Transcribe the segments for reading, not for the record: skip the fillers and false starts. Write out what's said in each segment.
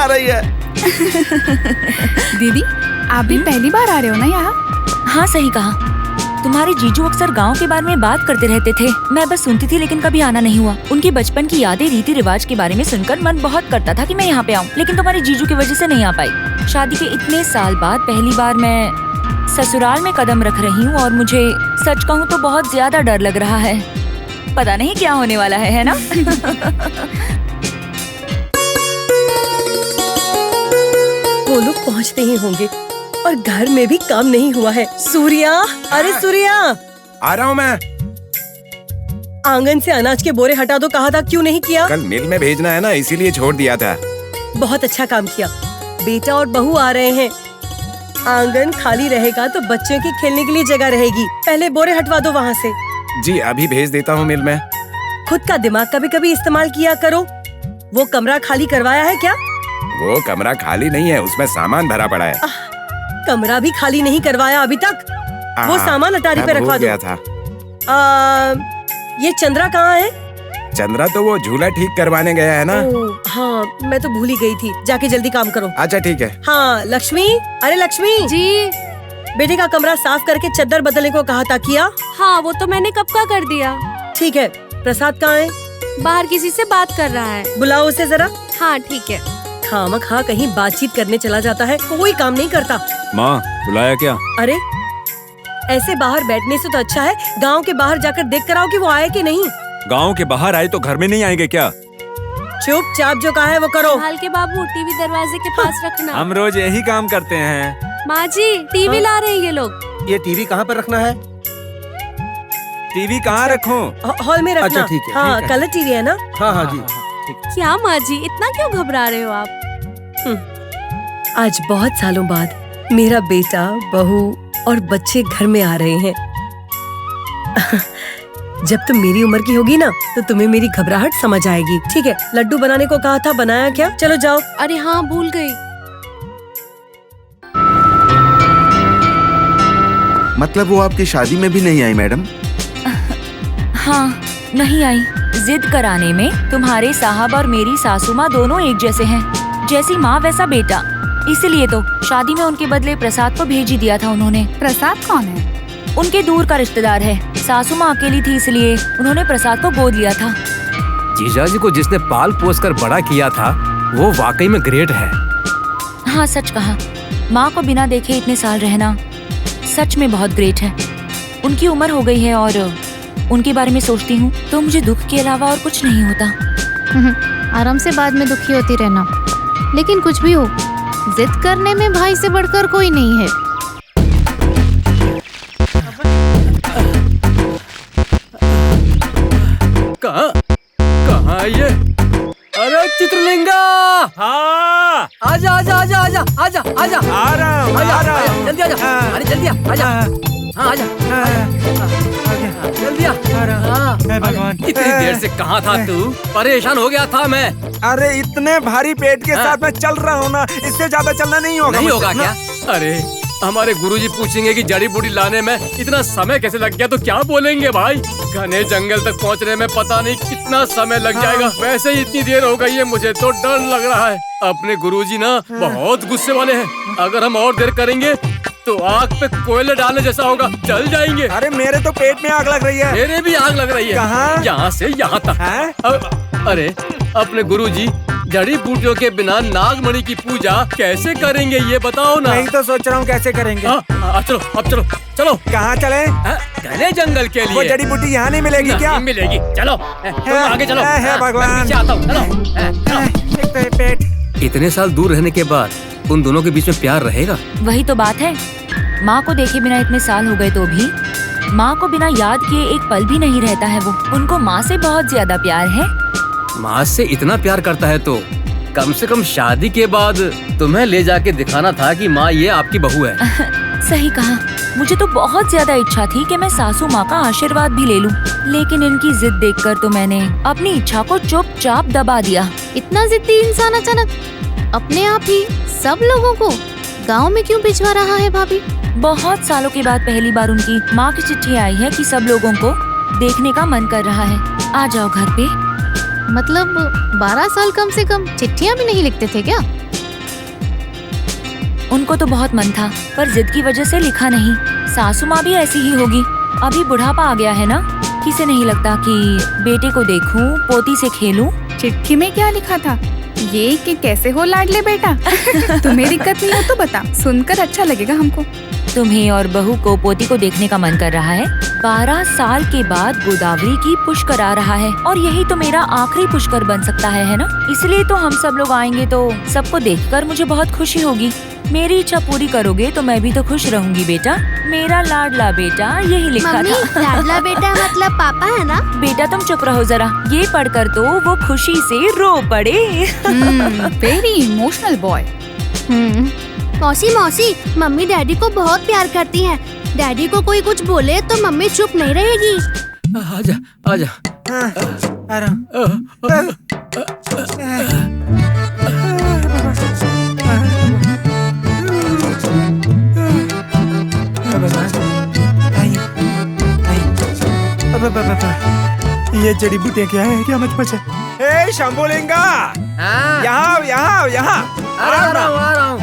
रही है। दीदी आप भी पहली बार आ रहे हो ना यहाँ? हाँ सही कहा। तुम्हारे जीजू अक्सर गांव के बारे में बात करते रहते थे, मैं बस सुनती थी लेकिन कभी आना नहीं हुआ। उनकी बचपन की यादें, रीति रिवाज के बारे में सुनकर मन बहुत करता था कि मैं यहाँ पे आऊँ, लेकिन तुम्हारे जीजू की वजह से नहीं आ पाई। शादी के इतने साल बाद पहली बार मैं ससुराल में कदम रख रही हूँ और मुझे सच कहूँ तो बहुत ज्यादा डर लग रहा है। पता नहीं क्या होने वाला है ना? वो लोग पहुँचते ही होंगे और घर में भी काम नहीं हुआ है। सूर्या, अरे सूर्या, आ रहा हूँ मैं। आंगन से अनाज के बोरे हटा दो, कहा था, क्यों नहीं किया? कल मिल में भेजना है ना, इसीलिए छोड़ दिया था। बहुत अच्छा काम किया। बेटा और बहू आ रहे हैं, आंगन खाली रहेगा तो बच्चों की खेलने के लिए जगह रहेगी। पहले बोरे हटवा दो वहाँ से। जी अभी भेज देता हूँ मिल में। खुद का दिमाग कभी कभी इस्तेमाल किया करो। वो कमरा खाली करवाया है क्या? वो कमरा खाली नहीं है, उसमें सामान भरा पड़ा है। कमरा भी खाली नहीं करवाया अभी तक? वो सामान अटारी पे रखवा दो। था। ये चंद्रा कहाँ है? चंद्रा तो वो झूला ठीक करवाने गया है ना। हाँ, मैं तो भूल ही गई थी। जाके जल्दी काम करो। अच्छा ठीक है। हाँ लक्ष्मी, अरे लक्ष्मी जी। बेटे का कमरा साफ करके चद्दर बदलने को कहा था, किया? हाँ वो तो मैंने कब का कर दिया। ठीक है। प्रसाद कहाँ है? बाहर किसी से बात कर रहा है। बुलाओ उसे जरा। हाँ ठीक है। खामखा कहीं बातचीत करने चला जाता है, कोई काम नहीं करता। माँ बुलाया क्या? अरे ऐसे बाहर बैठने से तो अच्छा है गांव के बाहर जाकर देख कर आओ कि वो आए कि नहीं। गांव के बाहर आए तो घर में नहीं आएंगे क्या? चुपचाप जो कहा है वो करो। हाल के बाबू टीवी दरवाजे के पास रखना। हम रोज यही काम करते हैं। माँ जी टीवी ला रहे हैं ये लोग। ये टीवी कहाँ पर रखना है? टीवी कहाँ रखूं? हॉल में रखना। अच्छा ठीक है। हाँ कलर टीवी है ना? हाँ हाँ जी। क्या माँ जी इतना क्यों घबरा रहे हो आप? आज बहुत सालों बाद मेरा बेटा, बहू और बच्चे घर में आ रहे हैं। जब तुम मेरी उम्र की होगी ना तो तुम्हें मेरी घबराहट समझ आएगी। ठीक है, लड्डू बनाने को कहा था, बनाया क्या? चलो जाओ। अरे हाँ भूल गई। मतलब वो आपकी शादी में भी नहीं आई मैडम? हाँ नहीं आई। जिद कराने में तुम्हारे साहब और मेरी सासू माँ दोनों एक जैसे हैं। जैसी माँ वैसा बेटा, इसीलिए तो शादी में उनके बदले प्रसाद को भेज ही दिया था उन्होंने। प्रसाद कौन है? उनके दूर का रिश्तेदार है। सासू माँ अकेली थी इसलिए उन्होंने प्रसाद को गोद लिया था। जीजाजी को जिसने पाल पोस कर बड़ा किया था वो वाकई में ग्रेट है। हाँ सच कहा। माँ को बिना देखे इतने साल रहना सच में बहुत ग्रेट है। उनकी उम्र हो गई है और उनके बारे में सोचती हूँ तो मुझे दुख के अलावा और कुछ नहीं होता। आराम से बाद में दुखी होती रहना, लेकिन कुछ भी हो जिद करने में भाई से बढ़कर कोई नहीं है। कहाँ ये? अरे चित्रलिंगा! हाँ आजा आजा आजा आजा आजा आजा। आ रहा हूँ। जल्दी आजा। अरे जल्दी आजा। हाँ आजा। जल्दी आ। भगवान इतनी देर से कहाँ था तू? परेशान हो गया था मैं। अरे इतने भारी पेट के साथ मैं चल रहा हूँ ना, इससे ज्यादा चलना नहीं होगा। नहीं होगा क्या? अरे हमारे गुरुजी पूछेंगे कि जड़ी बूटी लाने में इतना समय कैसे लग गया तो क्या बोलेंगे भाई? घने जंगल तक पहुंचने में पता नहीं कितना समय लग जाएगा। वैसे ही इतनी देर हो गई है, मुझे तो डर लग रहा है। अपने गुरुजी ना बहुत गुस्से वाले हैं। अगर हम और देर करेंगे तो आग पे कोयले डालने जैसा होगा, जल जाएंगे। अरे मेरे तो पेट में आग लग रही है। मेरे भी आग लग रही है। कहाँ? यहाँ से यहाँ तक। अरे अपने गुरुजी जड़ी बूटियों के बिना नागमणि की पूजा कैसे करेंगे ये बताओ ना। नहीं तो सोच रहा हूँ कैसे करेंगे। चलो अब चलो चलो। कहाँ चले? घने जंगल के लिए। वो जड़ी बूटी यहाँ नहीं मिलेगी क्या? मिलेगी। चलो तुम आगे चलो। भगवान आता हूँ। चलो। पेट। इतने साल दूर रहने के बाद उन दोनों के बीच में प्यार रहेगा? वही तो बात है। माँ को देखे बिना इतने साल हो गए तो भी माँ को बिना याद किए एक पल भी नहीं रहता है वो। उनको माँ से बहुत ज्यादा प्यार है। माँ से इतना प्यार करता है तो कम से कम शादी के बाद तुम्हें ले जाके दिखाना था कि माँ ये आपकी बहू है। सही कहा। मुझे तो बहुत ज्यादा इच्छा थी कि मैं सासू माँ का आशीर्वाद भी ले लूं, लेकिन इनकी जिद देखकर तो मैंने अपनी इच्छा को चुपचाप दबा दिया। इतना जिद्दी इंसान अचानक अपने आप ही सब लोगों को गांव में क्यों भिजवा रहा है भाभी? बहुत सालों के बाद पहली बार उनकी माँ की चिट्ठी आई है कि सब लोगों को देखने का मन कर रहा है। आ जाओ घर पे। मतलब 12 साल कम से कम चिट्ठियाँ भी नहीं लिखते थे क्या? उनको तो बहुत मन था पर जिद की वजह से लिखा नहीं। सासू माँ भी ऐसी ही होगी। अभी बुढ़ापा आ गया है ना, किसे नहीं लगता कि बेटे को देखूं, पोती से खेलूं। चिट्ठी में क्या लिखा था? ये कि कैसे हो लाडले बेटा? तुम्हें दिक्कत नहीं हो तो बता, सुनकर अच्छा लगेगा हमको। तुम्हें और बहू को पोती को देखने का मन कर रहा है। 12 साल के बाद गोदावरी की पुष्कर आ रहा है और यही तो मेरा आखिरी पुष्कर बन सकता है ना? इसलिए तो हम सब लोग आएंगे तो सबको देखकर मुझे बहुत खुशी होगी। मेरी इच्छा पूरी करोगे तो मैं भी तो खुश रहूंगी बेटा। मेरा लाडला बेटा, यही लिखा मम्मी, था। लाडला बेटा मतलब पापा है ना? बेटा तुम चुप रहो जरा, ये पढ़कर तो वो खुशी से रो पड़े। Very emotional boy. मौसी मौसी, मम्मी डैडी को बहुत प्यार करती हैं। डैडी को कोई कुछ बोले तो मम्मी चुप नहीं रहेगी। आजा आजा। आ रहा हूँ। ये जड़ी बूटियाँ क्या है? क्या मत पचा? ए शंभुलिंगा, हाँ। यहाँ यहाँ यहाँ आ रहा हूँ आ रहा हूँ।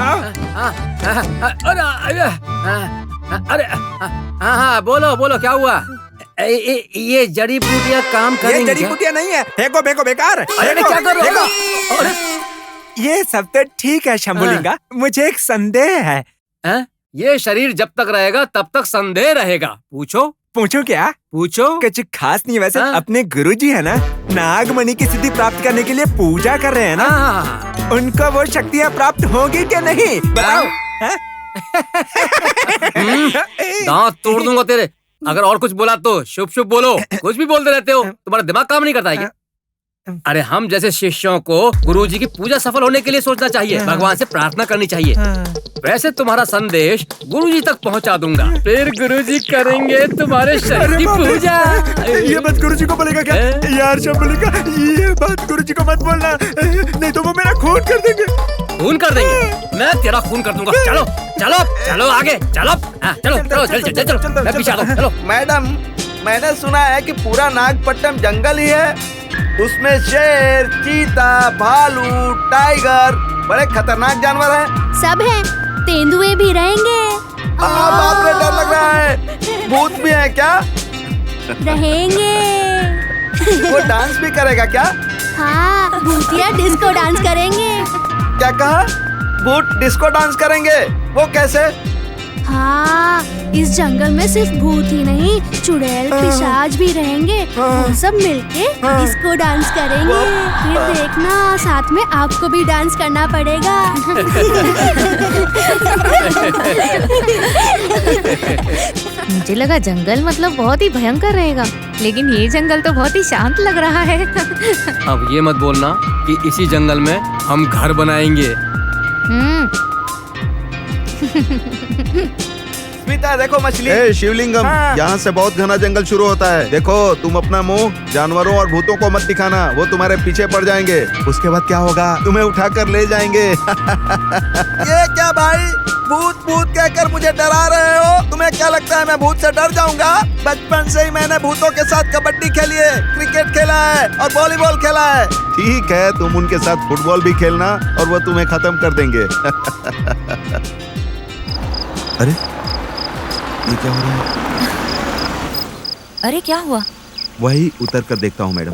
अरे हाँ बोलो बोलो, क्या हुआ? ये जड़ी बूटियाँ काम ये करेंगी जड़ी क्या? बूटियाँ नहीं है, फेंको फेंको बेकार। अरे फेंको, क्या कर रहे हो? फेंको। अरे ये सब तो ठीक है शंभुलिंगा, मुझे एक संदेह है। हैं? ये शरीर जब तक रहेगा तब तक संदेह रहेगा। पूछो पूछो क्या? पूछो। कुछ खास नहीं, वैसे हाँ? अपने गुरुजी है ना, नागमणि की सिद्धि प्राप्त करने के लिए पूजा कर रहे हैं ना, हाँ। उनको वो शक्तियाँ प्राप्त होगी क्या नहीं बताओ? हैं? दांत तोड़ दूंगा तेरे। अगर और कुछ बोला तो शुभ शुभ बोलो, कुछ भी बोलते रहते हो। तुम्हारा दिमाग काम नहीं करता है क्या? अरे हम जैसे शिष्यों को गुरुजी की पूजा सफल होने के लिए सोचना चाहिए, भगवान से प्रार्थना करनी चाहिए। वैसे तुम्हारा संदेश गुरुजी तक पहुंचा दूंगा, फिर गुरुजी करेंगे तुम्हारे शरीर की पूजा। ये बात गुरुजी को बोलेगा क्या? यार शंभुलिंगा, ये बात गुरुजी को मत बोलना, नहीं तो वो मेरा खून कर देंगे। खून कर देंगे? मैं तेरा खून कर दूंगा। चलो चलो चलो आगे चलो। हाँ, चलो चलो चलो चलो चलो, मैं पीछे आता हूँ, चलो। मैडम, मैंने सुना है कि पूरा नागपट्टनम जंगल ही है, उसमें शेर, चीता, भालू, टाइगर, बड़े खतरनाक जानवर हैं। सब है, तेंदुए भी रहेंगे। बाप रे, डर लग रहा है। भूत भी है क्या? रहेंगे। वो डांस भी करेगा क्या? हाँ, भूतिया डिस्को डांस करेंगे। क्या कहा? भूत डिस्को डांस करेंगे? वो कैसे? हाँ, इस जंगल में सिर्फ भूत ही नहीं, चुड़ैल, पिशाच भी रहेंगे। वो सब मिलके डिस्को डांस करेंगे। फिर देखना, साथ में आपको भी डांस करना पड़ेगा। मुझे लगा जंगल मतलब बहुत ही भयंकर रहेगा, लेकिन ये जंगल तो बहुत ही शांत लग रहा है। अब ये मत बोलना कि इसी जंगल में हम घर बनाएंगे। स्मिता देखो मछली। शिवलिंगम, यहाँ से बहुत घना जंगल शुरू होता है। देखो, तुम अपना मुंह जानवरों और भूतों को मत दिखाना, वो तुम्हारे पीछे पड़ जाएंगे। उसके बाद क्या होगा? तुम्हें उठाकर ले जाएंगे। ये क्या भाई, भूत भूत कहकर मुझे डरा रहे हो? तुम्हें क्या लगता है मैं भूत से डर जाऊंगा? बचपन से ही मैंने भूतों के साथ कबड्डी खेली है, क्रिकेट खेला है और वॉलीबॉल खेला है। ठीक है, तुम उनके साथ फुटबॉल भी खेलना और वो तुम्हें खत्म कर देंगे। अरे ये क्या हो रहा है? अरे क्या हुआ? वही उतर कर देखता हूँ मैडम।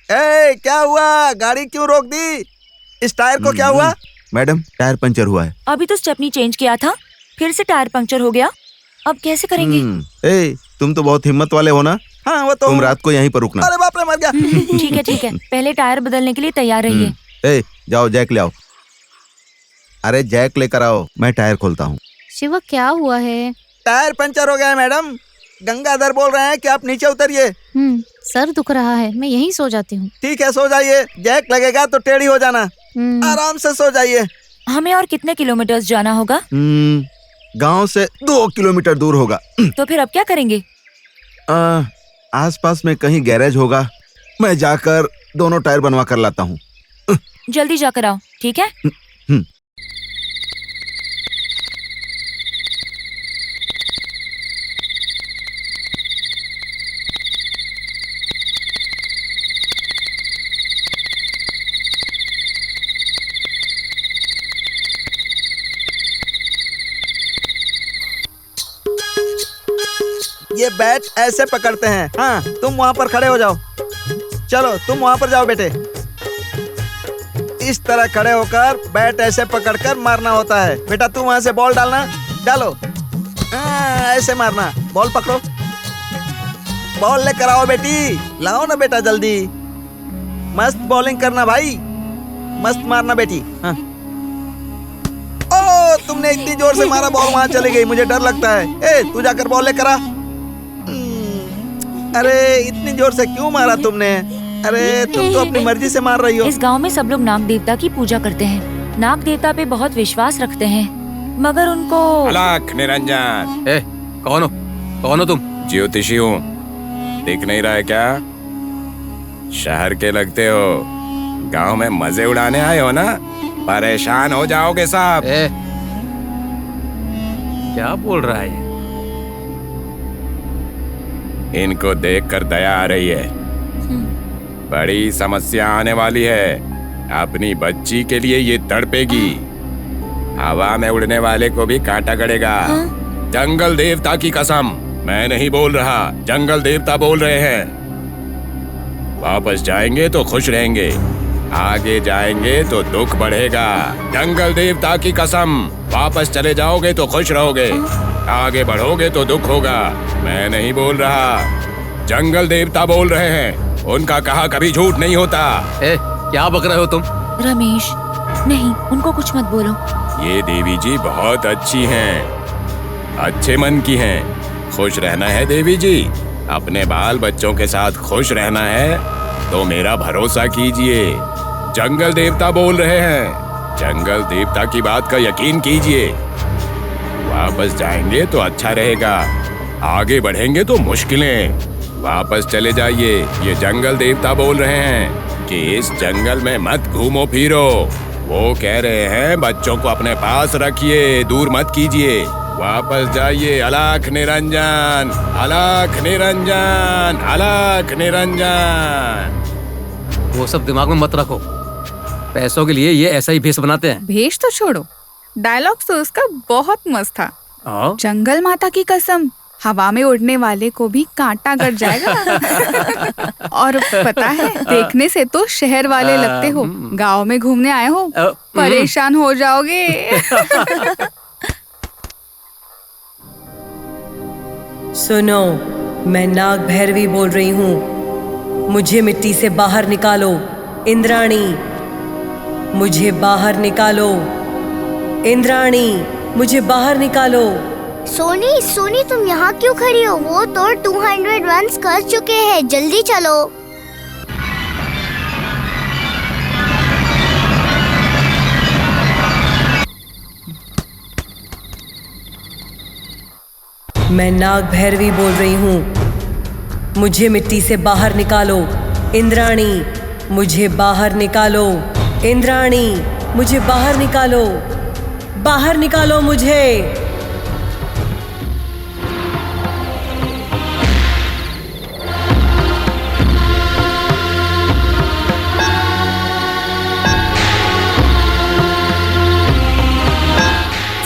ए, क्या हुआ? गाड़ी क्यों रोक दी? इस टायर को क्या हुआ? मैडम, टायर पंचर हुआ है। अभी तो स्टेपनी चेंज किया था, फिर से टायर पंक्चर हो गया। अब कैसे करेंगे? ए, तुम तो बहुत हिम्मत वाले हो ना? हाँ, वो तो। तुम रात को यहीं पर रुकना। अरे बाप रे, मर गया। ठीक है, पहले टायर बदलने के लिए तैयार रहिए। ए, जाओ जैक ले आओ। अरे जैक लेकर आओ, मैं टायर खोलता हूँ। शिवा, क्या हुआ है? टायर पंचर हो गया है मैडम। गंगाधर बोल रहे हैं कि आप नीचे उतरिए। सर दुख रहा है, मैं यहीं सो जाती हूँ। ठीक है, सो जाइए। जैक लगेगा तो टेढ़ी हो जाना। आराम से सो जाइए। हमें और कितने किलोमीटर जाना होगा? गांव से 2 किलोमीटर दूर होगा। तो फिर अब क्या करेंगे? आसपास में कहीं गैरेज होगा, मैं जाकर दोनों टायर बनवा कर लाता हूँ। जल्दी जाकर आओ, ठीक है? ये बैट ऐसे पकड़ते हैं। हाँ, तुम वहाँ पर खड़े हो जाओ। चलो तुम वहाँ पर जाओ बेटे। इस तरह खड़े होकर बैट ऐसे पकड़कर मारना होता है। बेटा तू वहाँ से बॉल डालना, डालो। ऐसे मारना, बॉल पकड़ो, बॉल लेकर आओ बेटी, लाओ ना बेटा जल्दी। मस्त बॉलिंग करना भाई, मस्त मारना बेटी। हाँ। ओ तुमने इतनी जोर से मारा, बॉल वहां चली गई, मुझे डर लगता है। ए तू जाकर बॉल लेकर आ। अरे इतनी जोर से क्यों मारा तुमने? अरे तुम तो अपनी मर्जी से मार रही हो। इस गांव में सब लोग नाग देवता की पूजा करते हैं। नाग देवता पे बहुत विश्वास रखते हैं, मगर उनको अलख निरंजन। कौन हो तुम? ज्योतिषी हूँ, दिख नहीं रहा है क्या? शहर के लगते हो, गांव में मजे उड़ाने आए हो ना? परेशान हो जाओगे साहब। क्या बोल रहा है? इनको देखकर दया आ रही है। बड़ी समस्या आने वाली है। अपनी बच्ची के लिए ये तड़पेगी। हवा में उड़ने वाले को भी कांटा गड़ेगा। जंगल देवता की कसम, मैं नहीं बोल रहा, जंगल देवता बोल रहे हैं। वापस जाएंगे तो खुश रहेंगे, आगे जाएंगे तो दुख बढ़ेगा। जंगल देवता की कसम, वापस चले जाओगे तो खुश रहोगे, आगे बढ़ोगे तो दुख होगा। मैं नहीं बोल रहा, जंगल देवता बोल रहे हैं। उनका कहा कभी झूठ नहीं होता। क्या बक रहे हो तुम? रमेश, नहीं, उनको कुछ मत बोलो। ये देवी जी बहुत अच्छी हैं, अच्छे मन की हैं। खुश रहना है देवी जी, अपने बाल बच्चों के साथ खुश रहना है तो मेरा भरोसा कीजिए। जंगल देवता बोल रहे हैं, जंगल देवता की बात का यकीन कीजिए। वापस जाएंगे तो अच्छा रहेगा, आगे बढ़ेंगे तो मुश्किलें। वापस चले जाइए, ये जंगल देवता बोल रहे हैं कि इस जंगल में मत घूमो फिरो। वो कह रहे हैं बच्चों को अपने पास रखिए, दूर मत कीजिए। वापस जाइए। अलख निरंजन, अलख निरंजन, अलख निरंजन। वो सब दिमाग में मत रखो, पैसों के लिए ये ऐसा ही भेष बनाते हैं। भेष तो छोड़ो, डायलॉग तो उसका बहुत मस्त था। जंगल माता की कसम, हवा में उड़ने वाले को भी कांटा गड़ जाएगा। और पता है, देखने से तो शहर वाले लगते हो, गांव में घूमने आए हो, परेशान हो जाओगे। सुनो, मैं नाग भैरवी बोल रही हूँ। मुझे मिट्टी से बाहर निकालो। इंद्राणी, मुझे बाहर निकालो। इंद्राणी, मुझे बाहर निकालो। सोनी तुम यहाँ क्यों खड़ी हो? वो तो 200 रन्स कर चुके हैं, जल्दी चलो। मैं नाग भैरवी बोल रही हूँ। मुझे मिट्टी से बाहर निकालो। इंद्राणी, मुझे बाहर निकालो। इंद्राणी, मुझे बाहर निकालो। बाहर निकालो मुझे।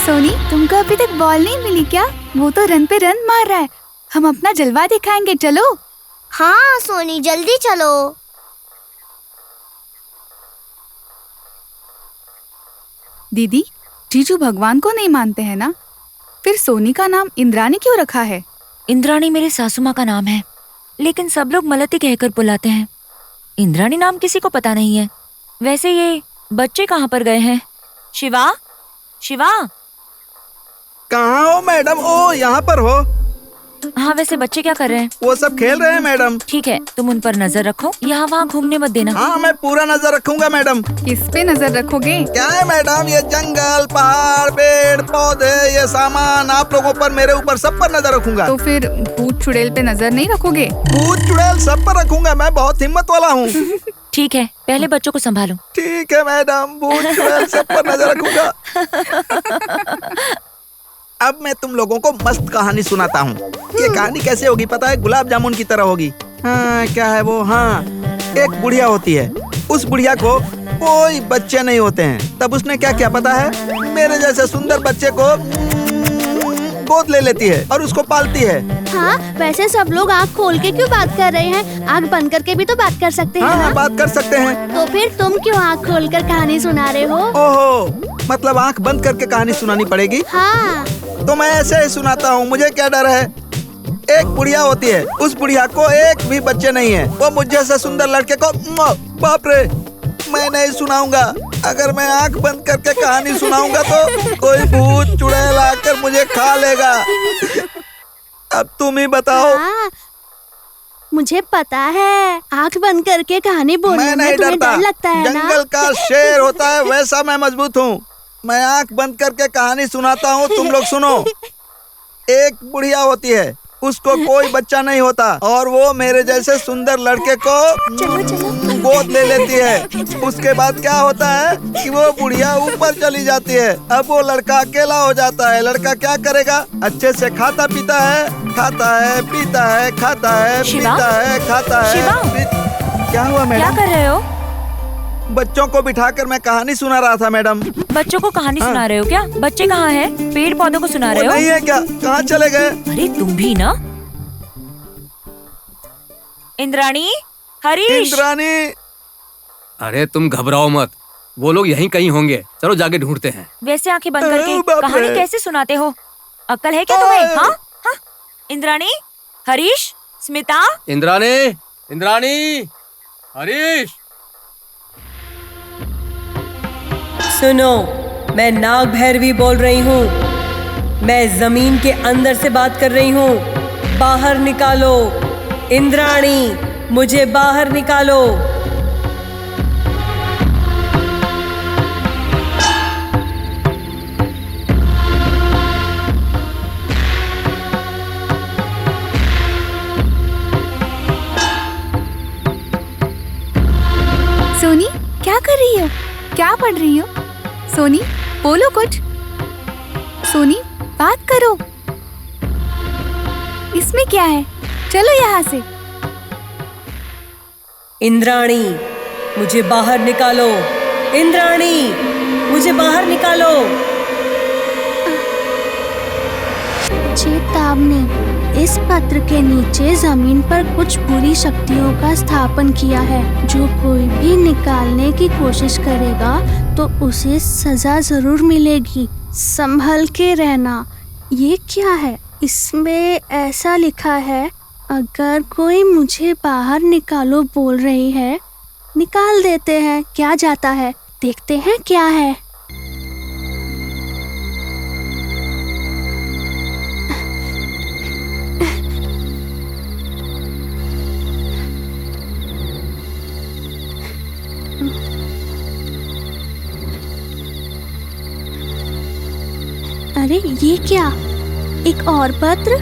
सोनी, तुमको अभी तक बॉल नहीं मिली क्या? वो तो रन पे रन मार रहा है। हम अपना जलवा दिखाएंगे, चलो। हाँ सोनी, जल्दी चलो। दीदी, जीजू भगवान को नहीं मानते हैं ना? फिर सोनी का नाम इंद्राणी क्यों रखा है? इंद्राणी मेरे सासू माँ का नाम है, लेकिन सब लोग मलती कहकर बुलाते हैं। इंद्राणी नाम किसी को पता नहीं है। वैसे ये बच्चे कहाँ पर गए हैं? शिवा, शिवा। कहाँ हो मैडम? ओ यहाँ पर हो? हाँ, वैसे बच्चे क्या कर रहे हैं? वो सब खेल रहे हैं मैडम। ठीक है, तुम उन पर नजर रखो, यहाँ वहाँ घूमने मत देना। हाँ, मैं पूरा नजर रखूंगा मैडम। किस पे नजर रखोगे? क्या है मैडम, ये जंगल, पहाड़, पेड़ पौधे, ये सामान, आप लोगों पर, मेरे ऊपर, सब पर नजर रखूंगा। तो फिर भूत चुड़ैल पे नजर नहीं रखोगे? भूत चुड़ैल सब पर रखूंगा, मैं बहुत हिम्मत वाला हूँ। ठीक है, पहले बच्चों को संभालो। ठीक है मैडम, भूत चुड़ैल सब पर नजर रखूंगा। अब मैं तुम लोगों को मस्त कहानी सुनाता हूँ। ये कहानी कैसे होगी पता है? गुलाब जामुन की तरह होगी। हाँ, क्या है वो? हाँ, एक बुढ़िया होती है। उस बुढ़िया को कोई बच्चे नहीं होते हैं। तब उसने क्या किया पता है? मेरे जैसे सुंदर बच्चे को गोद ले लेती है और उसको पालती है। हाँ, वैसे सब लोग आँख खोल के क्यों बात कर रहे हैं? आँख बंद करके भी तो बात कर सकते हैं ना? बात कर सकते हैं। तो फिर तुम क्यों आँख खोल कर कहानी सुना रहे हो? ओहो, मतलब आँख बंद करके कहानी सुनानी पड़ेगी? हाँ। तो मैं ऐसे ही सुनाता हूँ, मुझे क्या डर है। एक बुढ़िया होती है, उस बुढ़िया को एक भी बच्चे नहीं है। वो मुझ जैसे सुंदर लड़के को, बाप रे, मैं नहीं सुनाऊंगा। अगर मैं आंख बंद करके कहानी सुनाऊंगा तो कोई भूत चुड़ैल आकर मुझे खा लेगा। अब तुम ही बताओ। हाँ, मुझे पता है, आंख बंद करके कहानी बोलने में तुम्हें डर लगता है ना? जंगल का शेर होता है वैसा मैं मजबूत हूँ। मैं आंख बंद करके कहानी सुनाता हूँ, तुम लोग सुनो। एक बुढ़िया होती है, उसको कोई बच्चा नहीं होता और वो मेरे जैसे सुंदर लड़के को गोद ले लेती है। उसके बाद क्या होता है कि वो बुढ़िया ऊपर चली जाती है। अब वो लड़का अकेला हो जाता है। लड़का क्या करेगा? अच्छे से खाता पीता है, खाता है, पीता है, खाता है, पीता है, खाता है। क्या हुआ मैडम? क्या कर रहे हो? बच्चों को बिठाकर मैं कहानी सुना रहा था मैडम। बच्चों को कहानी सुना रहे हो क्या? बच्चे कहाँ हैं? पेड़ पौधों को सुना रहे हो? नहीं है क्या? कहाँ चले गए? अरे तुम भी ना। इंद्राणी, हरीश। इंद्राणी। अरे तुम घबराओ मत, वो लोग यहीं कहीं होंगे। चलो जाके ढूंढते हैं। वैसे आंखें बंद करके कहानी कैसे सुनाते हो? अक्ल है क्या तुम्हें? हाँ हाँ। इंद्राणी, हरीश, स्मिता। इंद्राणी, इंद्राणी, हरीश। सुनो, मैं नाग भैरवी बोल रही हूँ। मैं जमीन के अंदर से बात कर रही हूँ। बाहर निकालो इंद्राणी, मुझे बाहर निकालो। सोनी, क्या कर रही हो? क्या पढ़ रही हो? सोनी, बोलो कुछ। सोनी, बात करो। इसमें क्या है? चलो यहाँ से। इंद्राणी, मुझे बाहर निकालो। इंद्राणी, मुझे बाहर निकालो। चेतावनी, इस पत्र के नीचे जमीन पर कुछ बुरी शक्तियों का स्थापन किया है। जो कोई भी निकालने की कोशिश करेगा तो उसे सजा जरूर मिलेगी। संभल के रहना। ये क्या है? इसमें ऐसा लिखा है, अगर कोई मुझे बाहर निकालो बोल रही है, निकाल देते हैं, क्या जाता है। देखते हैं क्या है। अरे ये क्या? एक और पत्र?